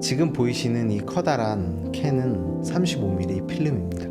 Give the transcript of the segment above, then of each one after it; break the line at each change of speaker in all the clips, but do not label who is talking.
지금 보이시는 이 커다란 캔은 35mm 필름입니다.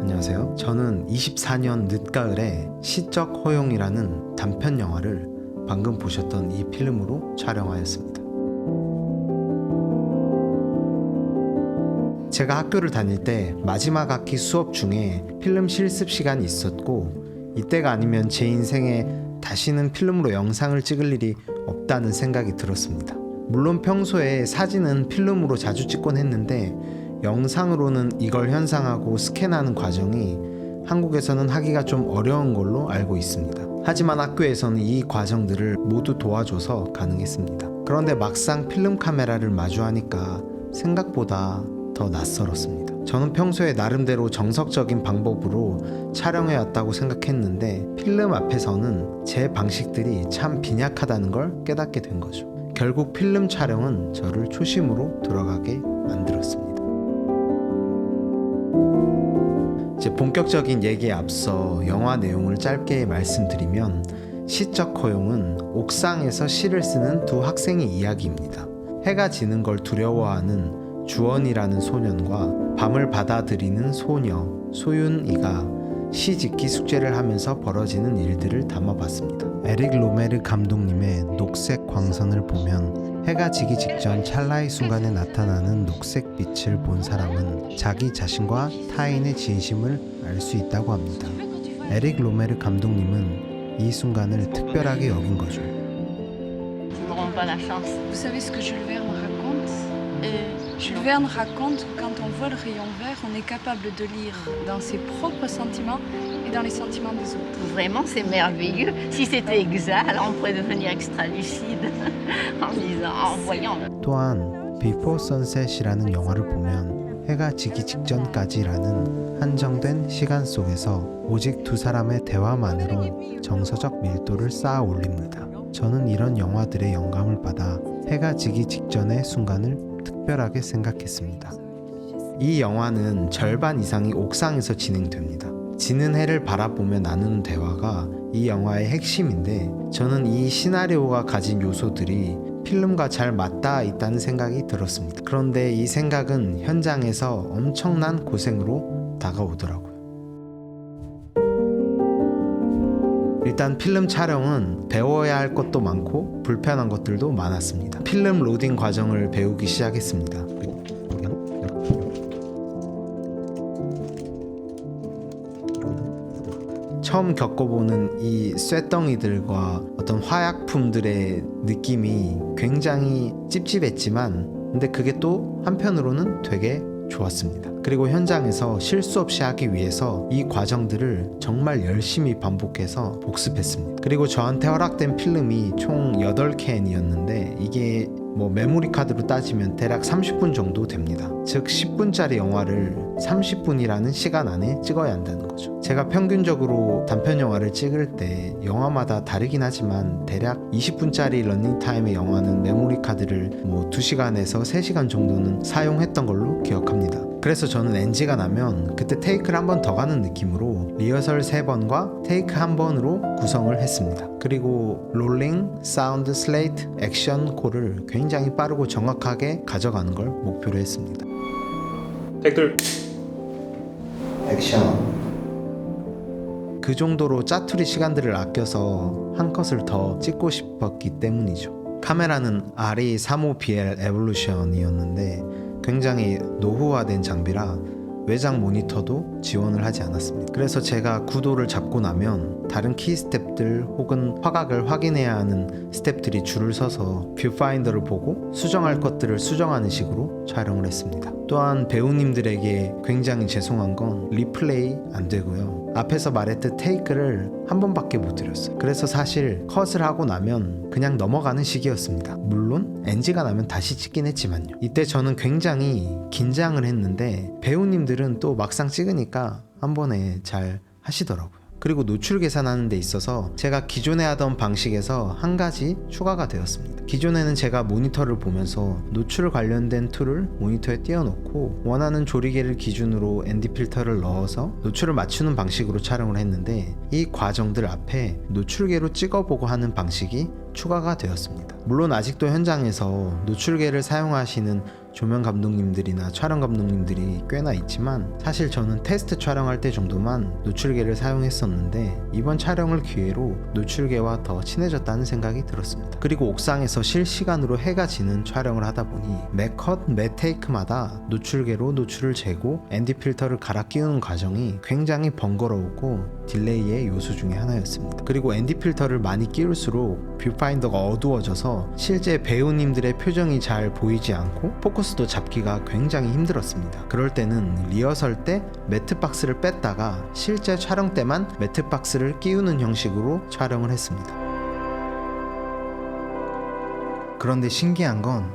안녕하세요. 저는 24년 늦가을에 시적 허용이라는 단편 영화를 방금 보셨던 이 필름으로 촬영하였습니다. 제가 학교를 다닐 때 마지막 학기 수업 중에 필름 실습 시간이 있었고, 이때가 아니면 제 인생에 다시는 필름으로 영상을 찍을 일이 없다는 생각이 들었습니다. 물론 평소에 사진은 필름으로 자주 찍곤 했는데 영상으로는 이걸 현상하고 스캔하는 과정이 한국에서는 하기가 좀 어려운 걸로 알고 있습니다. 하지만 학교에서는 이 과정들을 모두 도와줘서 가능했습니다. 그런데 막상 필름 카메라를 마주하니까 생각보다 더 낯설었습니다. 저는 평소에 나름대로 정석적인 방법으로 촬영해왔다고 생각했는데 필름 앞에서는 제 방식들이 참 빈약하다는 걸 깨닫게 된 거죠. 결국 필름 촬영은 저를 초심으로 돌아가게 만들었습니다. 이제 본격적인 얘기에 앞서 영화 내용을 짧게 말씀드리면, 시적 허용은 옥상에서 시를 쓰는 두 학생의 이야기입니다. 해가 지는 걸 두려워하는 주원이라는 소년과 밤을 받아들이는 소녀 소윤이가 시 짓기 숙제를 하면서 벌어지는 일들을 담아봤습니다. 에릭 로메르 감독님의 녹색 광선을 보면 해가 지기 직전 찰나의 순간에 나타나는 녹색 빛을 본 사람은 자기 자신과 타인의 진심을 알 수 있다고 합니다. 에릭 로메르 감독님은 이 순간을 특별하게 여긴 거죠.
Vous savez ce que Jules Verne raconte? Jules Verne raconte que quand on voit le rayon vert, on est capable de lire dans ses propres sentiments et dans les sentiments des autres.
Vraiment, c'est merveilleux. Si c'était exact, alors on pourrait devenir extra lucide en voyant.
또한 비포 선셋이라는 영화를 보면 해가 지기 직전까지라는 한정된 시간 속에서 오직 두 사람의 대화만으로 정서적 밀도를 쌓아 올립니다. 저는 이런 영화들의 영감을 받아 해가 지기 직전의 순간을 특별하게 생각했습니다. 이 영화는 절반 이상이 옥상에서 진행됩니다. 지는 해를 바라보며 나누는 대화가 이 영화의 핵심인데, 저는 이 시나리오가 가진 요소들이 필름과 잘 맞닿아 있다는 생각이 들었습니다. 그런데 이 생각은 현장에서 엄청난 고생으로 다가오더라고요. 일단 필름 촬영은 배워야 할 것도 많고 불편한 것들도 많았습니다. 필름 로딩 과정을 배우기 시작했습니다. 처음 겪어보는 이 쇳덩이들과 어떤 화약품들의 느낌이 굉장히 찝찝했지만, 근데 그게 또 한편으로는 되게 좋았습니다. 그리고 현장에서 실수 없이 하기 위해서 이 과정들을 정말 열심히 반복해서 복습했습니다. 그리고 저한테 허락된 필름이 총 8캔이었는데 이게 메모리 카드로 따지면 대략 30분 정도 됩니다. 즉 10분짜리 영화를 30분이라는 시간 안에 찍어야 한다는 거죠. 제가 평균적으로 단편 영화를 찍을 때 영화마다 다르긴 하지만 대략 20분짜리 러닝타임의 영화는 메모리 카드를 2시간에서 3시간 정도는 사용했던 걸로 기억합니다. 그래서 저는 NG가 나면 그때 테이크를 한 번 더 가는 느낌으로 리허설 3번과 테이크 1번으로 구성을 했습니다. 그리고 롤링, 사운드, 슬레이트, 액션 콜을 굉장히 빠르고 정확하게 가져가는 걸 목표로 했습니다.
댓글
액션. 그 정도로 짜투리 시간들을 아껴서 한 컷을 더 찍고 싶었기 때문이죠. 카메라는 RE35BL 에볼루션이었는데 굉장히 노후화된 장비라 외장 모니터도 지원을 하지 않았습니다. 그래서 제가 구도를 잡고 나면 다른 키 스텝들 혹은 화각을 확인해야 하는 스텝들이 줄을 서서 뷰파인더를 보고 수정할 것들을 수정하는 식으로 촬영을 했습니다. 또한 배우님들에게 굉장히 죄송한 건 리플레이 안 되고요. 앞에서 말했듯 테이크를 한 번밖에 못 드렸어요. 그래서 사실 컷을 하고 나면 그냥 넘어가는 시기였습니다. 물론 NG가 나면 다시 찍긴 했지만요. 이때 저는 굉장히 긴장을 했는데 배우님들은 또 막상 찍으니까 한 번에 잘 하시더라고요. 그리고 노출 계산하는 데 있어서 제가 기존에 하던 방식에서 한 가지 추가가 되었습니다. 기존에는 제가 모니터를 보면서 노출 관련된 툴을 모니터에 띄워놓고 원하는 조리개를 기준으로 ND 필터를 넣어서 노출을 맞추는 방식으로 촬영을 했는데, 이 과정들 앞에 노출계로 찍어보고 하는 방식이 추가가 되었습니다. 물론 아직도 현장에서 노출계를 사용하시는 조명 감독님들이나 촬영 감독님들이 꽤나 있지만, 사실 저는 테스트 촬영할 때 정도만 노출계를 사용했었는데 이번 촬영을 기회로 노출계와 더 친해졌다는 생각이 들었습니다. 그리고 옥상에서 실시간으로 해가 지는 촬영을 하다 보니 매 컷, 매 테이크마다 노출계로 노출을 재고 ND 필터를 갈아 끼우는 과정이 굉장히 번거로웠고 딜레이의 요소 중에 하나였습니다. 그리고 ND 필터를 많이 끼울수록 뷰파인더가 어두워져서 실제 배우님들의 표정이 잘 보이지 않고 포커스도 잡기가 굉장히 힘들었습니다. 그럴 때는 리허설 때 매트박스를 뺐다가 실제 촬영 때만 매트박스를 끼우는 형식으로 촬영을 했습니다. 그런데 신기한 건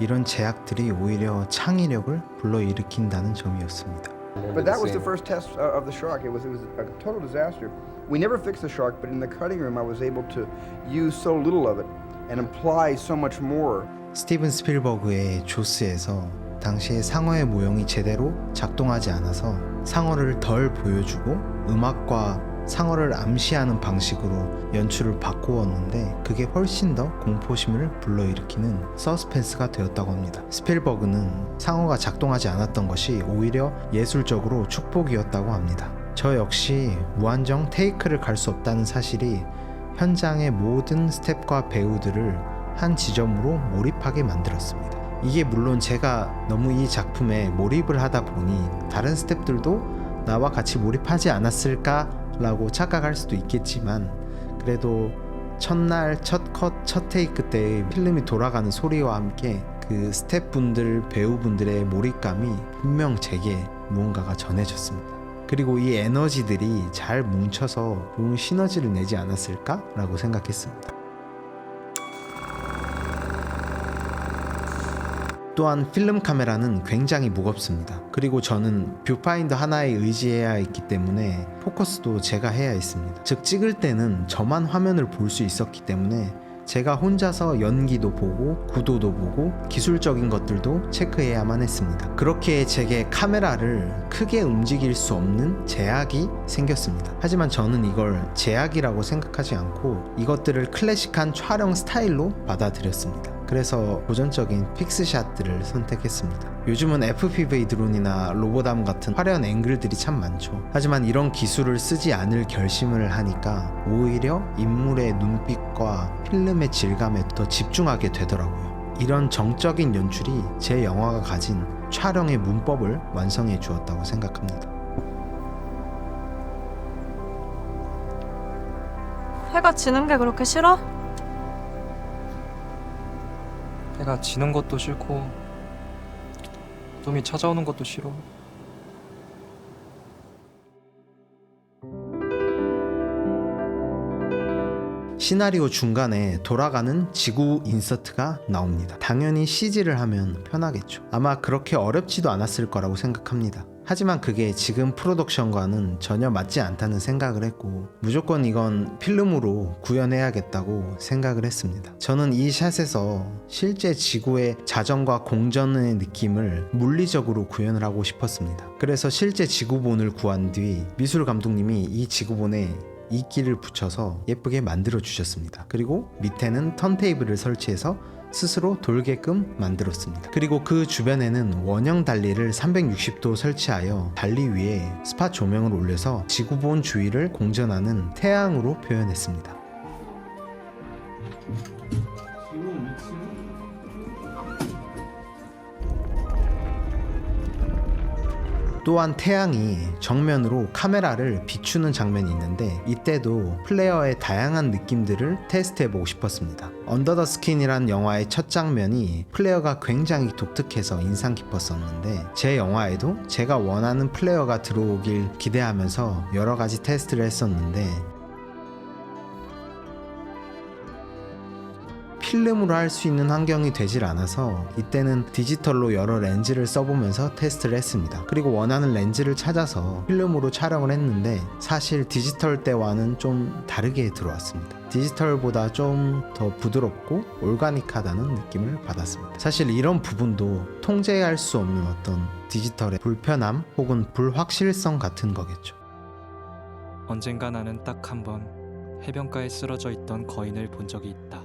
이런 제약들이 오히려 창의력을 불러일으킨다는 점이었습니다.
But that was the first test of the shark. It was a total disaster. We never fixed the shark, but in the cutting room I was able to use so little of it and apply so much more.
스티븐 스필버그의 조스에서 당시에 상어의 모형이 제대로 작동하지 않아서 상어를 덜 보여주고 음악과 상어를 암시하는 방식으로 연출을 바꾸었는데, 그게 훨씬 더 공포심을 불러일으키는 서스펜스가 되었다고 합니다. 스필버그는 상어가 작동하지 않았던 것이 오히려 예술적으로 축복이었다고 합니다. 저 역시 무한정 테이크를 갈 수 없다는 사실이 현장의 모든 스텝과 배우들을 한 지점으로 몰입하게 만들었습니다. 이게 물론 제가 너무 이 작품에 몰입을 하다 보니 다른 스텝들도 나와 같이 몰입하지 않았을까 라고 착각할 수도 있겠지만, 그래도 첫날 첫 컷, 첫 테이크 때 필름이 돌아가는 소리와 함께 그 스태프분들, 배우분들의 몰입감이 분명 제게 무언가가 전해졌습니다. 그리고 이 에너지들이 잘 뭉쳐서 좋은 시너지를 내지 않았을까 라고 생각했습니다. 또한 필름 카메라는 굉장히 무겁습니다. 그리고 저는 뷰파인더 하나에 의지해야 했기 때문에 포커스도 제가 해야 했습니다. 즉 찍을 때는 저만 화면을 볼 수 있었기 때문에 제가 혼자서 연기도 보고 구도도 보고 기술적인 것들도 체크해야만 했습니다. 그렇게 제게 카메라를 크게 움직일 수 없는 제약이 생겼습니다. 하지만 저는 이걸 제약이라고 생각하지 않고 이것들을 클래식한 촬영 스타일로 받아들였습니다. 그래서 도전적인 픽스샷들을 선택했습니다. 요즘은 FPV 드론이나 로보담 같은 화려한 앵글들이 참 많죠. 하지만 이런 기술을 쓰지 않을 결심을 하니까 오히려 인물의 눈빛과 필름의 질감에 더 집중하게 되더라고요. 이런 정적인 연출이 제 영화가 가진 촬영의 문법을 완성해 주었다고 생각합니다.
해가 지는 게 그렇게 싫어?
해가 지는 것도 싫고 어둠이 찾아오는 것도 싫어.
시나리오 중간에 돌아가는 지구 인서트가 나옵니다. 당연히 CG를 하면 편하겠죠. 아마 그렇게 어렵지도 않았을 거라고 생각합니다. 하지만 그게 지금 프로덕션과는 전혀 맞지 않다는 생각을 했고, 무조건 이건 필름으로 구현해야겠다고 생각을 했습니다. 저는 이 샷에서 실제 지구의 자전과 공전의 느낌을 물리적으로 구현을 하고 싶었습니다. 그래서 실제 지구본을 구한 뒤 미술 감독님이 이 지구본에 이끼를 붙여서 예쁘게 만들어 주셨습니다. 그리고 밑에는 턴테이블을 설치해서 스스로 돌게끔 만들었습니다. 그리고 그 주변에는 원형 달리를 360도 설치하여 달리 위에 스팟 조명을 올려서 지구본 주위를 공전하는 태양으로 표현했습니다. 또한 태양이 정면으로 카메라를 비추는 장면이 있는데, 이때도 플레이어의 다양한 느낌들을 테스트해보고 싶었습니다. 언더 더 스킨이란 영화의 첫 장면이 플레이어가 굉장히 독특해서 인상 깊었었는데, 제 영화에도 제가 원하는 플레이어가 들어오길 기대하면서 여러가지 테스트를 했었는데, 필름으로 할 수 있는 환경이 되질 않아서 이때는 디지털로 여러 렌즈를 써보면서 테스트를 했습니다. 그리고 원하는 렌즈를 찾아서 필름으로 촬영을 했는데 사실 디지털 때와는 좀 다르게 들어왔습니다. 디지털보다 좀 더 부드럽고 올가닉하다는 느낌을 받았습니다. 사실 이런 부분도 통제할 수 없는 어떤 디지털의 불편함 혹은 불확실성 같은 거겠죠.
언젠가 나는 딱 한 번 해변가에 쓰러져 있던 거인을 본 적이 있다.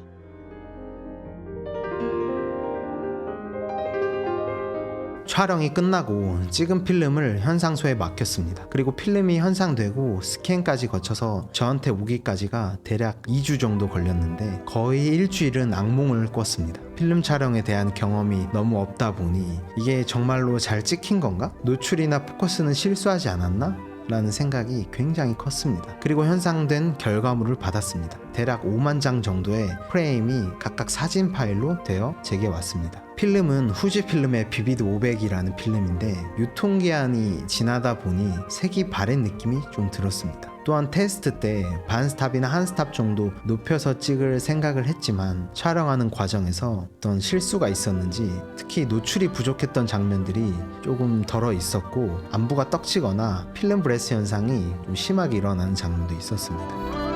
촬영이 끝나고 찍은 필름을 현상소에 맡겼습니다. 그리고 필름이 현상되고 스캔까지 거쳐서 저한테 오기까지가 대략 2주 정도 걸렸는데 거의 일주일은 악몽을 꿨습니다. 필름 촬영에 대한 경험이 너무 없다 보니 이게 정말로 잘 찍힌 건가? 노출이나 포커스는 실수하지 않았나? 라는 생각이 굉장히 컸습니다. 그리고 현상된 결과물을 받았습니다. 대략 5만 장 정도의 프레임이 각각 사진 파일로 되어 제게 왔습니다. 필름은 후지필름의 비비드 500이라는 필름인데 유통기한이 지나다 보니 색이 바랜 느낌이 좀 들었습니다. 또한 테스트 때 반 스탑이나 한 스탑 정도 높여서 찍을 생각을 했지만 촬영하는 과정에서 어떤 실수가 있었는지 특히 노출이 부족했던 장면들이 조금 덜어 있었고 안부가 떡지거나 필름 브레스 현상이 좀 심하게 일어나는 장면도 있었습니다.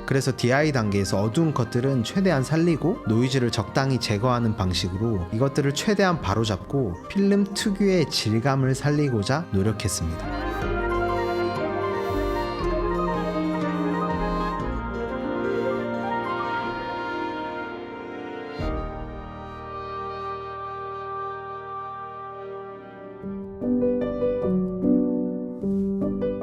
그래서 DI 단계에서 어두운 컷들은 최대한 살리고 노이즈를 적당히 제거하는 방식으로 이것들을 최대한 바로잡고 필름 특유의 질감을 살리고자 노력했습니다.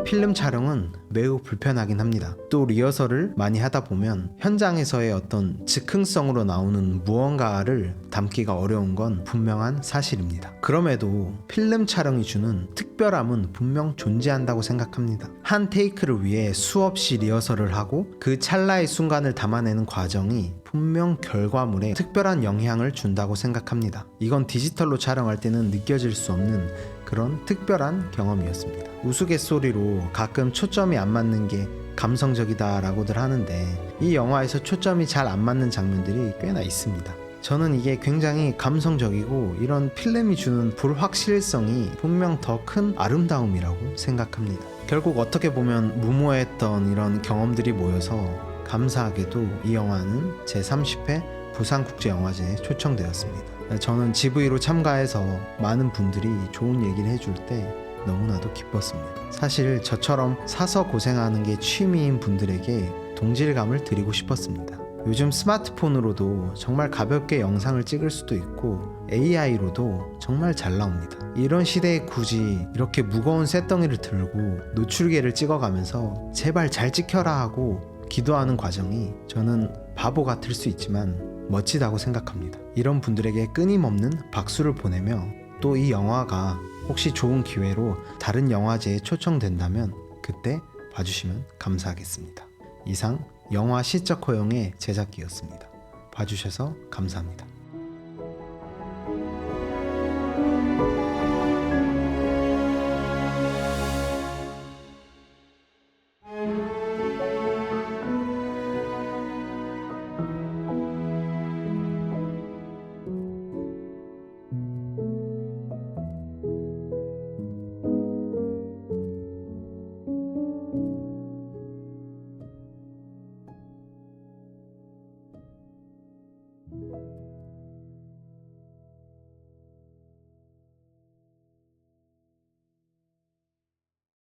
필름 촬영은 매우 불편하긴 합니다. 또 리허설을 많이 하다 보면 현장에서의 어떤 즉흥성으로 나오는 무언가를 담기가 어려운 건 분명한 사실입니다. 그럼에도 필름 촬영이 주는 특별함은 분명 존재한다고 생각합니다. 한 테이크를 위해 수없이 리허설을 하고 그 찰나의 순간을 담아내는 과정이 분명 결과물에 특별한 영향을 준다고 생각합니다. 이건 디지털로 촬영할 때는 느껴질 수 없는 그런 특별한 경험이었습니다. 우스갯소리로 가끔 초점이 안 맞는 게 감성적이다 라고들 하는데 이 영화에서 초점이 잘 안 맞는 장면들이 꽤나 있습니다. 저는 이게 굉장히 감성적이고 이런 필름이 주는 불확실성이 분명 더 큰 아름다움이라고 생각합니다. 결국 어떻게 보면 무모했던 이런 경험들이 모여서 감사하게도 이 영화는 제30회 부산국제영화제에 초청되었습니다. 저는 GV로 참가해서 많은 분들이 좋은 얘기를 해줄 때 너무나도 기뻤습니다. 사실 저처럼 사서 고생하는 게 취미인 분들에게 동질감을 드리고 싶었습니다. 요즘 스마트폰으로도 정말 가볍게 영상을 찍을 수도 있고 AI로도 정말 잘 나옵니다. 이런 시대에 굳이 이렇게 무거운 쇳덩이를 들고 노출계를 찍어가면서 제발 잘 찍혀라 하고 기도하는 과정이 저는 바보 같을 수 있지만 멋지다고 생각합니다. 이런 분들에게 끊임없는 박수를 보내며 또 이 영화가 혹시 좋은 기회로 다른 영화제에 초청된다면 그때 봐주시면 감사하겠습니다. 이상 영화 시적 허용의 제작기였습니다. 봐주셔서 감사합니다.